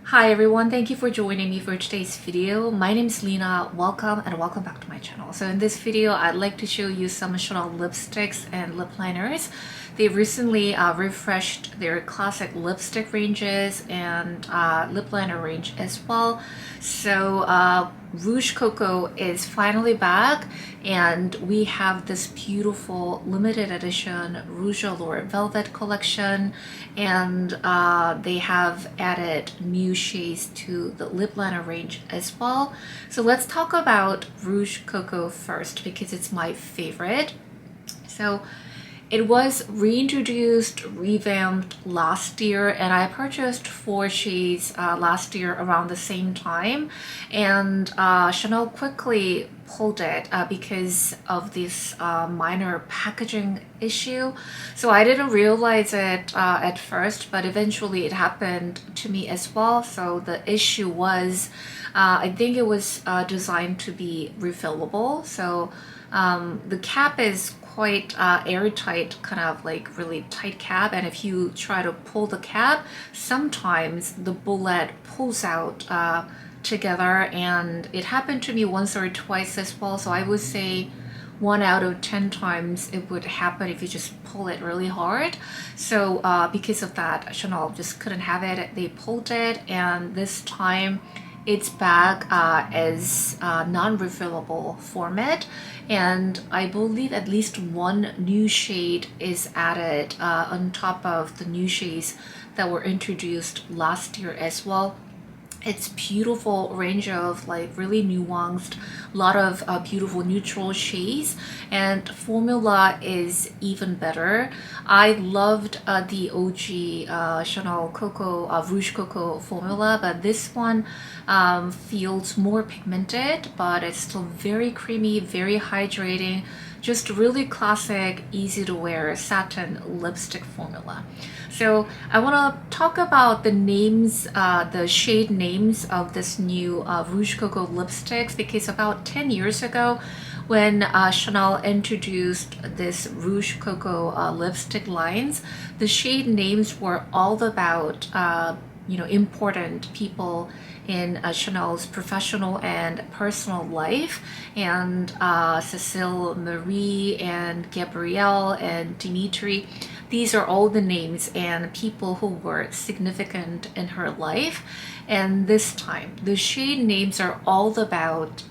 Hi everyone, thank you for joining me for today's video. My name is Lena. Welcome and welcome back to my channel. So in this video, I'd like to show you some Chanel lipsticks and lip liners. They recently refreshed their classic lipstick ranges and lip liner range as well. So Rouge Coco is finally back, and we have this beautiful limited edition Rouge Allure Velvet collection, and they have added new shades to the lip liner range as well. So let's talk about Rouge Coco first because it's my favorite. So it was reintroduced, revamped last year, and I purchased 4 shades last year around the same time. And Chanel quickly pulled it because of this minor packaging issue. So I didn't realize it at first, but eventually it happened to me as well. So the issue was, I think it was designed to be refillable. So the cap is quite airtight, kind of like really tight cap, and if you try to pull the cap, sometimes the bullet pulls out together, and it happened to me once or twice as well. So I would say 1 out of 10 times it would happen if you just pull it really hard. So because of that, Chanel just couldn't have it. They pulled it, and this time it's back as non-refillable format, and I believe at least one new shade is added on top of the new shades that were introduced last year as well. It's beautiful range of like really nuanced, a lot of beautiful neutral shades, and formula is even better. I loved the OG Chanel Coco Rouge Coco formula, but this one feels more pigmented, but it's still very creamy, very hydrating, just really classic, easy to wear satin lipstick formula. So I want to talk about the names, the shade names of this new Rouge Coco lipsticks, because about 10 years ago, when Chanel introduced this Rouge Coco lipstick lines, the shade names were all about important people in Chanel's professional and personal life, and Cecile, Marie, and Gabrielle, and Dimitri. These are all the names and people who were significant in her life. And this time, the shade names are all about,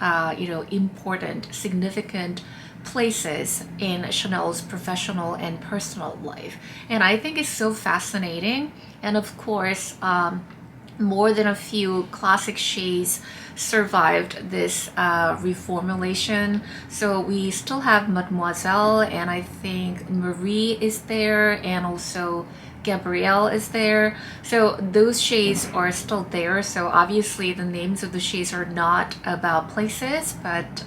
important, significant places in Chanel's professional and personal life. And I think it's so fascinating. And of course, more than a few classic shades survived this reformulation. So we still have Mademoiselle, and I think Marie is there, and also Gabrielle is there. So those shades are still there. So obviously the names of the shades are not about places, but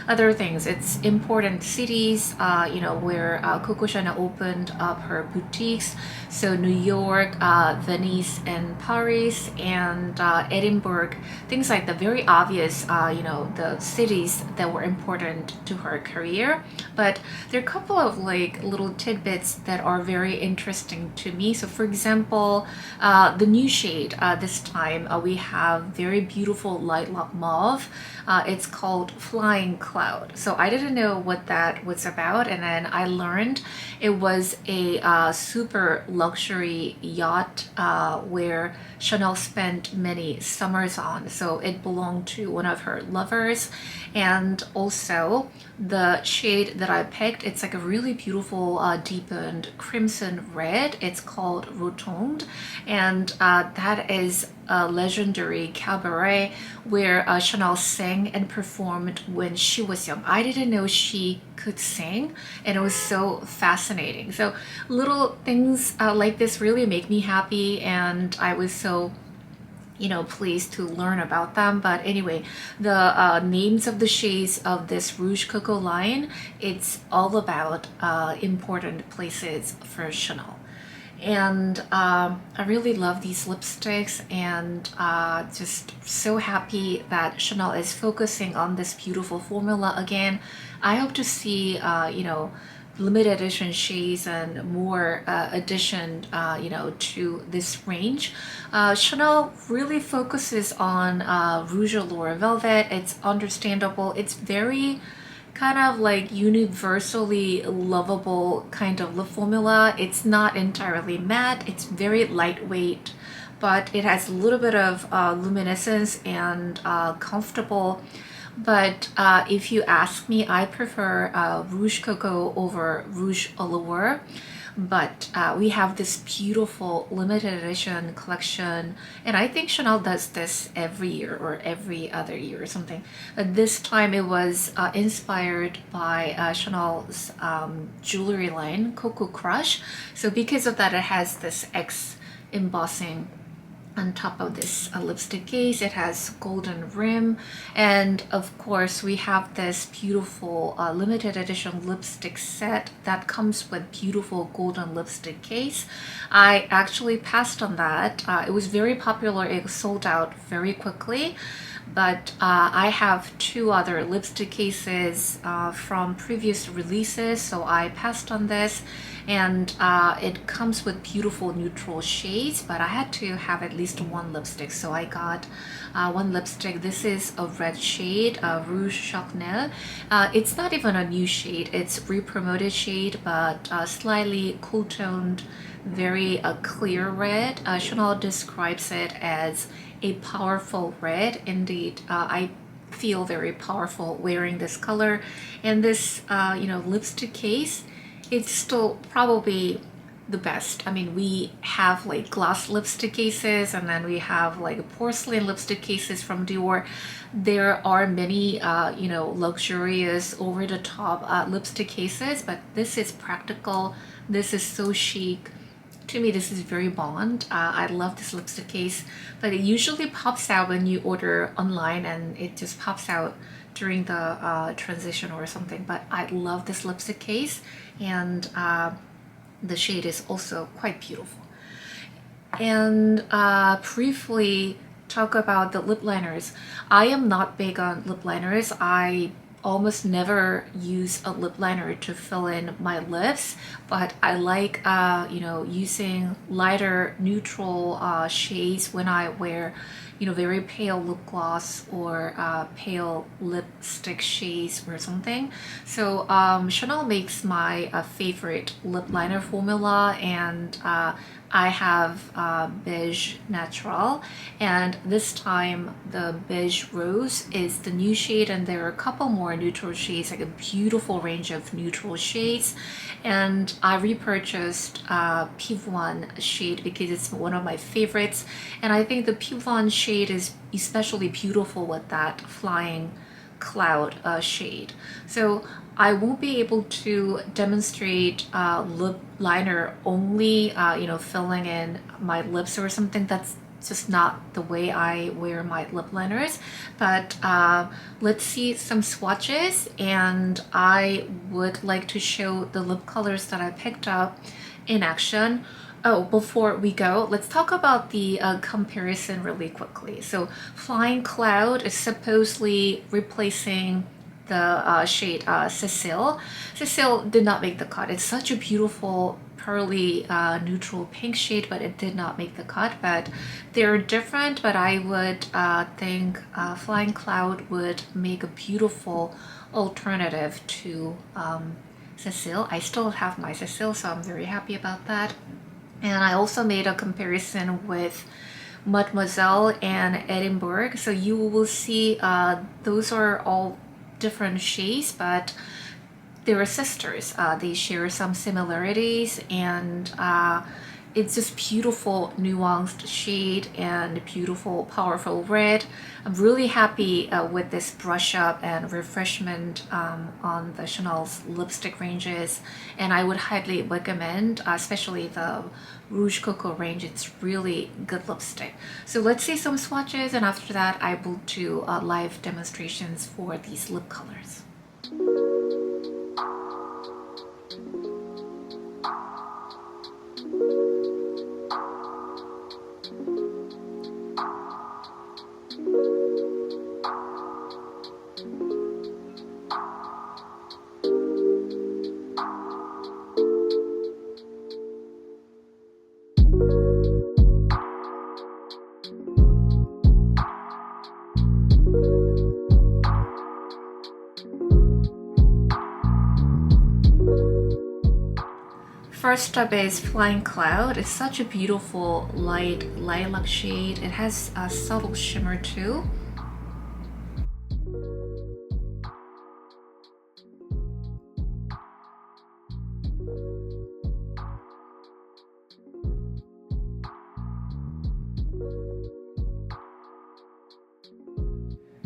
other things. It's important cities, where Coco Chanel opened up her boutiques. So New York, Venice, and Paris, and Edinburgh, things like the very obvious, the cities that were important to her career. But there are a couple of like little tidbits that are very interesting to me. So for example, the new shade this time, we have very beautiful light mauve. It's called Flying Cloud. So I didn't know what that was about, and then I learned it was a super luxury yacht where Chanel spent many summers on. So it belonged to one of her lovers. And also the shade that I picked, it's like a really beautiful deepened crimson red. It's called Rotonde, and that is a legendary cabaret where Chanel sang and performed when she was young. I didn't know she could sing, and it was so fascinating. So little things like this really make me happy, and I was so pleased to learn about them. But anyway, the names of the shades of this Rouge Coco line, it's all about important places for Chanel. And I really love these lipsticks, and just so happy that Chanel is focusing on this beautiful formula again. I hope to see limited edition shades and more addition, you know, to this range. Chanel really focuses on Rouge Allure Velvet. It's understandable. It's very kind of like universally lovable kind of lip formula. It's not entirely matte. It's very lightweight, but it has a little bit of luminescence and comfortable. But if you ask me, I prefer Rouge Coco over Rouge Allure. But we have this beautiful limited edition collection, and I think Chanel does this every year or every other year or something. But this time it was inspired by Chanel's jewelry line, Coco Crush. So because of that, it has this X embossing on top of this lipstick case. It has golden rim, and of course we have this beautiful limited edition lipstick set that comes with beautiful golden lipstick case. I actually passed on that. It was very popular. It sold out very quickly. But I have two other lipstick cases from previous releases, so I passed on this. And it comes with beautiful neutral shades, but I had to have at least one lipstick, so I got one lipstick. This is a red shade, Rouge Charnel. It's not even a new shade, it's re-promoted shade, but slightly cool toned, very clear red. Chanel describes it as a powerful red. Indeed, I feel very powerful wearing this color. And this you know, lipstick case, it's still probably the best. I mean, we have like glass lipstick cases, and then we have like porcelain lipstick cases from Dior. There are many you know, luxurious over the top lipstick cases, but this is practical. This is so chic. To me, this is very Bond. I love this lipstick case, but it usually pops out when you order online, and it just pops out during the transition or something. But I love this lipstick case, and the shade is also quite beautiful. And briefly talk about the lip liners. I am not big on lip liners. I almost never use a lip liner to fill in my lips, but I like you know, using lighter neutral shades when I wear, you know, very pale lip gloss or pale lipstick shades or something. So Chanel makes my favorite lip liner formula, and I have Beige Natural, and this time the Beige Rose is the new shade, and there are a couple more neutral shades, like a beautiful range of neutral shades. And I repurchased Piv1 shade because it's one of my favorites, and I think the Piv1 shade is especially beautiful with that flying cloud shade. So I won't be able to demonstrate lip liner only, you know, filling in my lips or something. That's just not the way I wear my lip liners. But let's see some swatches, and I would like to show the lip colors that I picked up in action. Oh, before we go, let's talk about the comparison really quickly. So Flying Cloud is supposedly replacing the shade Cecile. Cecile did not make the cut. It's such a beautiful pearly neutral pink shade, but it did not make the cut. But they're different, but I would think Flying Cloud would make a beautiful alternative to Cecile. I still have my Cecile, so I'm very happy about that. And I also made a comparison with Mademoiselle and Edinburgh. So you will see those are all different shades, but they're sisters. They share some similarities, and it's just beautiful nuanced shade and beautiful powerful red. I'm really happy with this brush up and refreshment on the Chanel's lipstick ranges, and I would highly recommend, especially the Rouge Coco range. It's really good lipstick. So let's see some swatches, and after that I will do live demonstrations for these lip colors. first up is Flying Cloud. It's such a beautiful light lilac shade. It has a subtle shimmer too.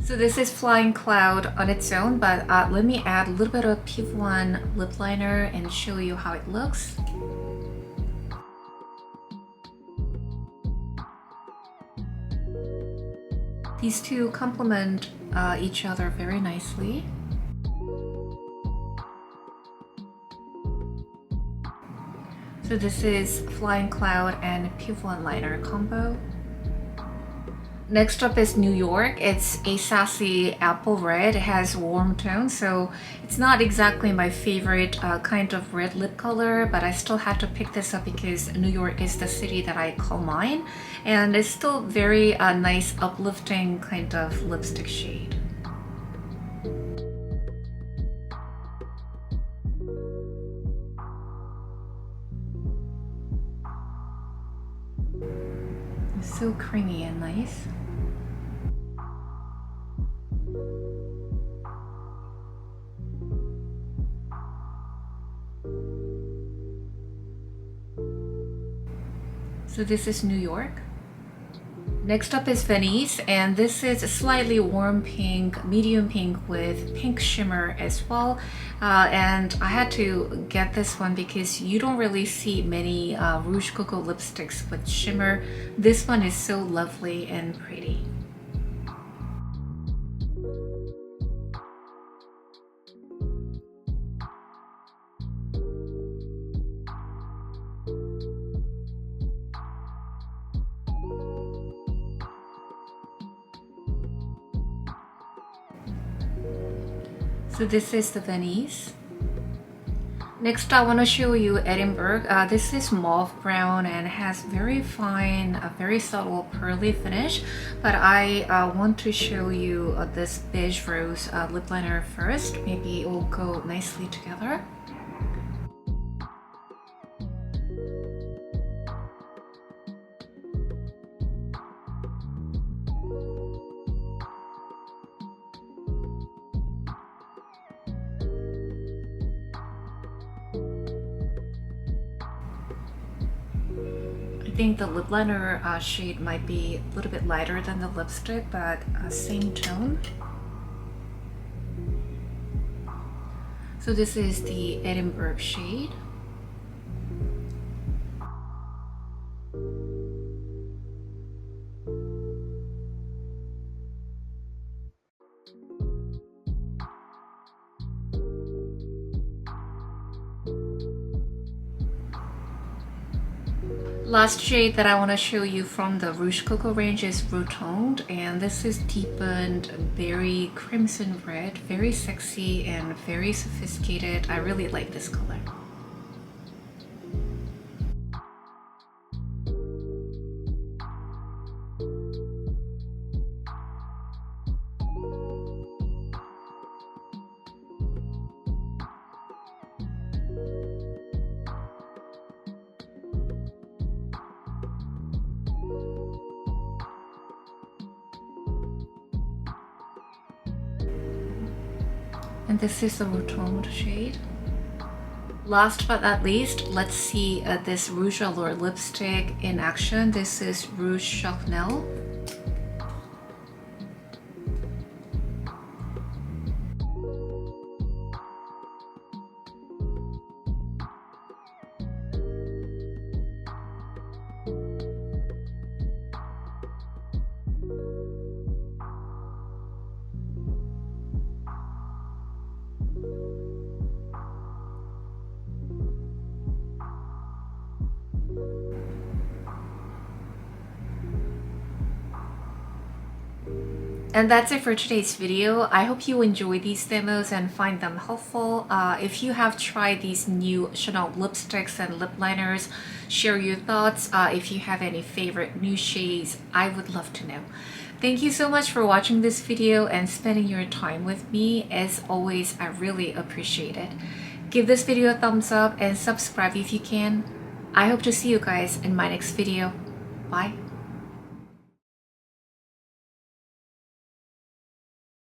So this is Flying Cloud on its own, but let me add a little bit of P1 lip liner and show you how it looks. These two complement each other very nicely. So this is Flying Cloud and P1 liner combo. Next up is New York. It's a sassy apple red. It has warm tones, so it's not exactly my favorite kind of red lip color, but I still had to pick this up because New York is the city that I call mine, and it's still very nice, uplifting kind of lipstick shade. It's so creamy and nice. So this is New York. Next up is Venice, and this is a slightly warm pink, medium pink with pink shimmer as well. And I had to get this one because you don't really see many Rouge Coco lipsticks with shimmer. This one is so lovely and pretty. So this is the Venice. Next I want to show you Edinburgh. This is mauve brown and has very fine, a very subtle pearly finish, but I want to show you this beige rose lip liner first. Maybe it will go nicely together. I think the lip liner shade might be a little bit lighter than the lipstick, but same tone. So this is the Edinburgh shade. Last shade that I want to show you from the Rouge Coco range is Rotund, and this is deepened berry crimson red, very sexy and very sophisticated. I really like this color. And this is the Rotund shade. Last but not least, let's see this Rouge Allure lipstick in action. This is Rouge Charnel. And that's it for today's video. I hope you enjoy these demos and find them helpful. If you have tried these new Chanel lipsticks and lip liners, share your thoughts. If you have any favorite new shades, I would love to know. Thank you so much for watching this video and spending your time with me. As always, I really appreciate it. Give this video a thumbs up and subscribe if you can. I hope to see you guys in my next video. Bye.